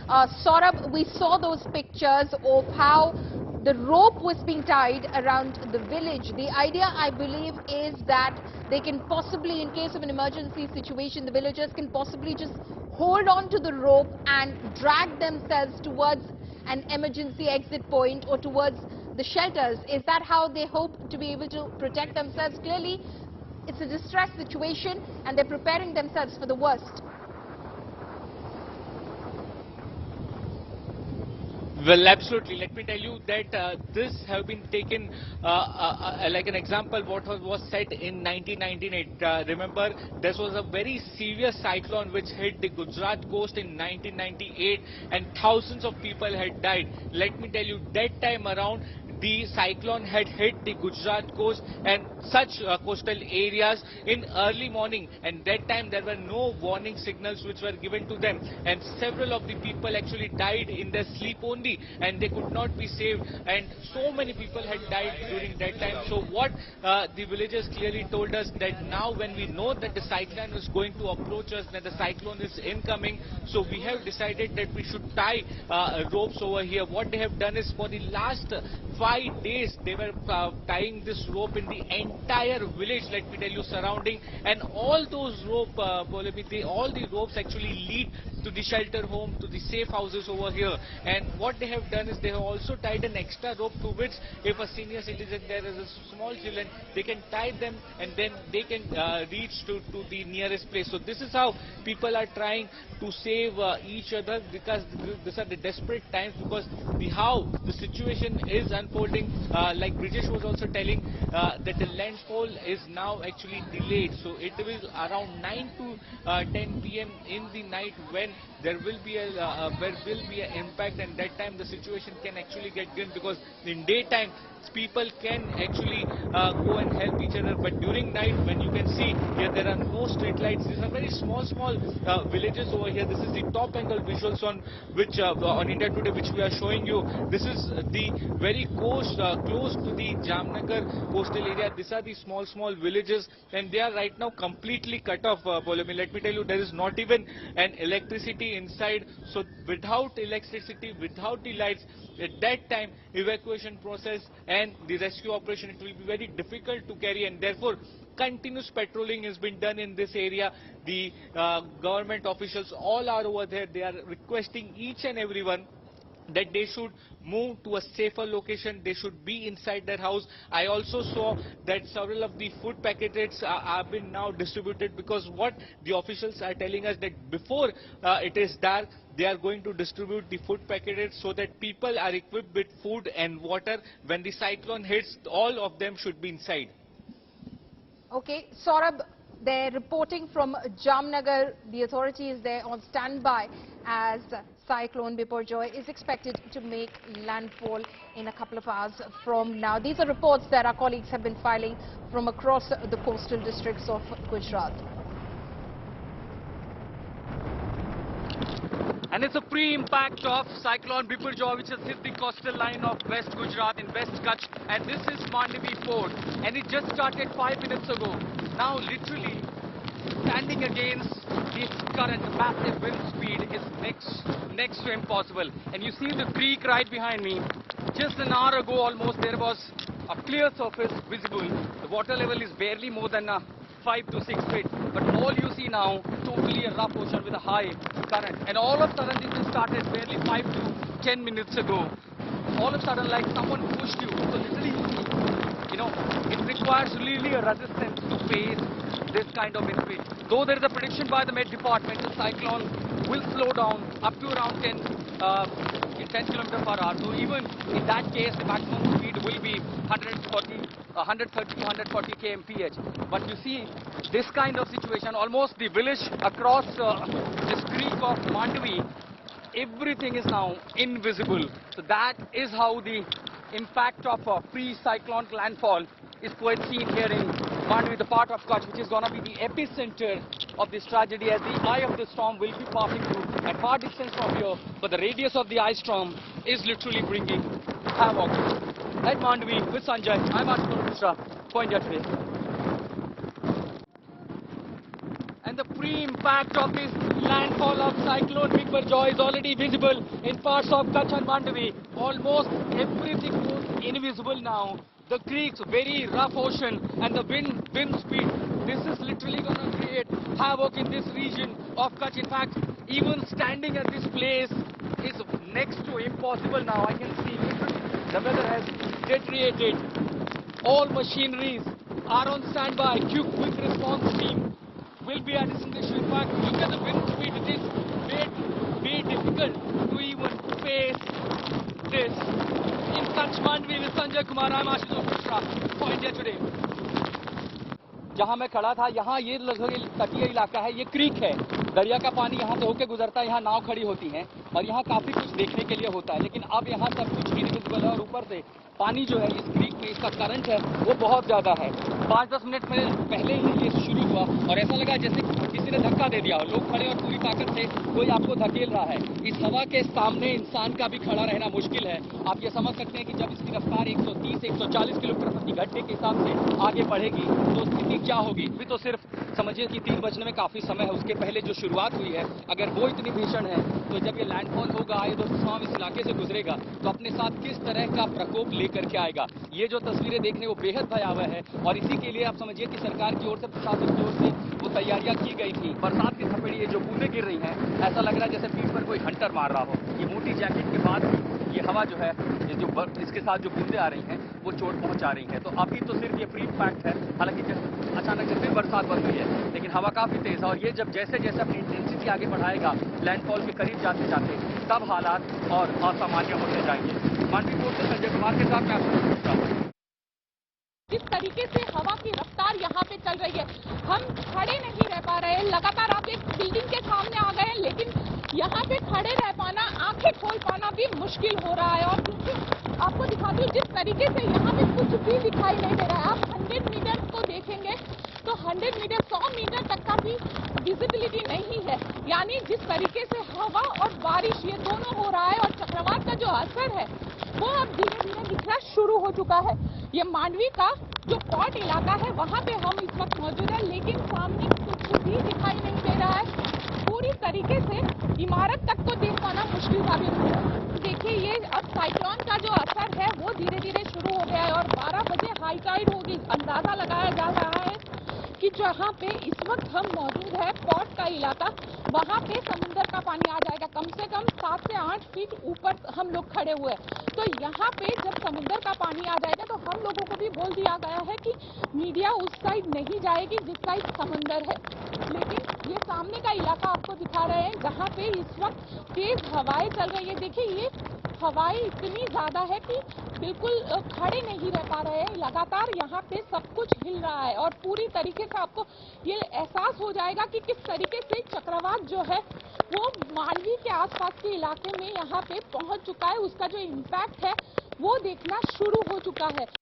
Saurabh, we saw those pictures of how the rope was being tied around the village. The idea, I believe, is that they can possibly, in case of an emergency situation, the villagers can possibly just hold on to the rope and drag themselves towards an emergency exit point or towards the shelters. Is that how they hope to be able to protect themselves? Clearly, it's a distress situation and they're preparing themselves for the worst. Well, absolutely. Let me tell you that this have been taken like an example what was said in 1998. Remember, this was a very severe cyclone which hit the Gujarat coast in 1998 and thousands of people had died. Let me tell you, that time around, the cyclone had hit the Gujarat coast and such coastal areas in early morning, and that time there were no warning signals which were given to them, and several of the people actually died in their sleep only, and they could not be saved, and so many people had died during that time. So what the villagers clearly told us, that now when we know that the cyclone is going to approach us, that the cyclone is incoming, so we have decided that we should tie ropes over here. What they have done is, for the last 5 days they were tying this rope in the entire village, let me tell you, surrounding, and all those rope, all the ropes actually lead to the shelter home, to the safe houses over here. And what they have done is, they have also tied an extra rope to which, if a senior citizen, there is a small children, they can tie them and then they can reach to the nearest place. So this is how people are trying to save each other, because these are the desperate times, because how the situation is unfolding, like Brijesh was also telling, that the landfall is now actually delayed. So it will around 9 to 10 p.m. in the night when there will be an impact, and that time the situation can actually get grim, because in daytime people can actually go and help each other, but during night, when you can see here, there are no street lights. These are very small villages over here. This is the top angle visuals on which on India Today, which we are showing you. This is the very coast, close to the Jamnagar coastal area. These are the small villages, and they are right now completely cut off. Let me tell you, there is not even an electricity inside. So without electricity, without the lights, at that time evacuation process and the rescue operation, it will be very difficult to carry, and therefore continuous patrolling has been done in this area. The government officials all are over there. They are requesting each and everyone that they should move to a safer location. They should be inside their house. I also saw that several of the food packets have been now distributed, because what the officials are telling us, that before it is dark, they are going to distribute the food packets so that people are equipped with food and water. When the cyclone hits, all of them should be inside. Okay, Saurabh, they're reporting from Jamnagar. The authority is there on standby as Cyclone Biparjoy is expected to make landfall in a couple of hours from now. These are reports that our colleagues have been filing from across the coastal districts of Gujarat. And it's a pre-impact of Cyclone Biparjoy, which has hit the coastal line of West Gujarat in West Kutch. And this is Mandavi Port. And it just started 5 minutes ago. Now, literally, standing against this current, the massive wind speed is next to impossible. And you see the creek right behind me. Just an hour ago, almost, there was a clear surface visible. The water level is barely more than 5 to 6 feet. But all you see now, totally a rough ocean with a high current. And all of a sudden, this started barely 5 to 10 minutes ago. All of a sudden, like someone pushed you. So literally, you know, it requires really a resistance to face this kind of wind speed. Though there is a prediction by the Met Department, the cyclone will slow down up to around 10 km per hour. So even in that case, the maximum speed will be 140 kmph. But you see, this kind of situation, almost the village across this creek of Mandavi, everything is now invisible. So that is how the impact of pre-cyclone landfall is quite seen here in Mandavi, the part of Kutch, which is going to be the epicenter of this tragedy, as the eye of the storm will be passing through at far distance from here. But the radius of the ice storm is literally bringing havoc. At Mandavi with Sanjay, I'm Arjun Mishra for India Today. And the pre-impact of this Landfall of Cyclone Biparjoy is already visible in parts of Kutch and Mandavi. Almost everything was invisible now. The creeks, very rough ocean, and the wind speed. This is literally going to create havoc in this region of Kutch. In fact, even standing at this place is next to impossible now. I can see literally the weather has deteriorated. All machineries are on standby. Quick response team will be at distinction. In fact, look at the wind speed. It is very difficult to even face this. In Kutch Mandvi with Sanjay Kumar, I'm Ashutosh Mishra for India Today. जहां मैं खड़ा था, यहाँ ये लगभग तटीय इलाका है, ये क्रीक है, दरिया का पानी यहाँ से होके गुजरता है, यहाँ नाव खड़ी होती हैं और यहाँ काफी कुछ देखने के लिए होता है, लेकिन अब यहाँ सब कुछ इनविजिबल है और ऊपर से पानी जो है इस क्रीक में इसका करंट है वो बहुत ज्यादा है। 5-10 मिनट पहले ही ये शुरू हुआ और ऐसा लगा जैसे किसी ने धक्का दे दिया और लोग खड़े और पूरी ताकत से कोई आपको धकेल रहा है। इस हवा के सामने इंसान का भी खड़ा रहना मुश्किल है। आप ये समझ सकते हैं कि जब इसकी रफ्तार 130-140 किलोमीटर प्रति घंटे के हिसाब से आगे बढ़ेगी तो स्थिति क्या होगी। अभी तो सिर्फ समझिए कि 3 बजने में काफी समय है, उसके पहले जो शुरुआत हुई है अगर वो इतनी भीषण है तो जब ये लैंडफॉल होगा, ये दोस्तों इस इलाके से गुजरेगा तो अपने साथ किस तरह का प्रकोप लेकर के आएगा। ये जो तस्वीरें देखने वो बेहद भयावह है और इसी के लिए आप समझिए कि सरकार की ओर से, प्रशासन की ओर से वो तैयारियां की गई थी। बरसात की थपेड़ी ये जो बूंदें गिर रही हैं, ऐसा लग रहा है जैसे पीठ पर कोई हंटर मार रहा हो। ये मोटी जैकेट के बाद ये हवा जो है, ये जो इसके साथ जो बूंदें आ रही हैं वो चोट पहुंचा रही हैं। तो अभी तो सिर्फ ये प्री पैक्ट है, हालांकि अचानक से फिर बरसात बंद हुई है, लेकिन हवा काफी तेज है और ये जब जैसे जैसे अपनी इंटेंसिटी आगे बढ़ाएगा लैंडफॉल के करीब जाते जाते तब हालात और असामान्य होते जाएंगे। मानवी पोर्ट से संजय कुमार के साथ मैं जिस तरीके से हवा की रफ्तार यहाँ पे चल रही है, हम खड़े नहीं रह पा रहे हैं। लगातार आप एक बिल्डिंग के सामने आ गए हैं, लेकिन यहाँ पे खड़े रह पाना, आंखें खोल पाना भी मुश्किल हो रहा है। और आपको दिखाती हूँ जिस तरीके से यहाँ पे कुछ भी दिखाई नहीं दे रहा है। आप 100 मीटर को देखेंगे तो 100 मीटर 100 मीटर तक का भी विजिबिलिटी नहीं है। यानी जिस तरीके से हवा और बारिश ये दोनों हो रहा है और चक्रवात का जो असर है वो अब धीरे धीरे दिखना शुरू हो चुका है। ये मांडवी का जो पॉट इलाका है वहां पे हम इस वक्त मौजूद है, लेकिन सामने कुछ भी दिखाई नहीं दे रहा है। पूरी तरीके से इमारत तक को देख पाना मुश्किल साबित हो रहा है। देखिए ये अब साइक्लोन का जो असर है वो धीरे धीरे शुरू हो गया है और 12 बजे हाई टाइड होगी। अंदाजा लगाया जा रहा है कि जहाँ पे इस वक्त हम मौजूद है पॉट का इलाका, वहाँ पे समुद्र का पानी आ जाएगा। कम से कम 7 से 8 फीट ऊपर हम लोग खड़े हुए हैं। तो यहाँ पे जब समुद्र का पानी आ जाएगा तो हम लोगों को भी बोल दिया गया है कि मीडिया उस साइड नहीं जाएगी जिस साइड समुद्र है। लेकिन ये सामने का इलाका आपको दिखा रहे हैं जहाँ पे इस वक्त तेज हवाएं चल रही है। देखिए ये हवाएं इतनी ज्यादा है कि बिल्कुल खड़े नहीं रह पा रहे हैं। लगातार यहाँ पे सब कुछ हिल रहा है और पूरी तरीके से आपको ये एहसास हो जाएगा कि किस तरीके से चक्रवात जो है वो मालवी के आसपास के इलाके में यहाँ पे पहुंच चुका है। उसका जो इम्पैक्ट है वो देखना शुरू हो चुका है।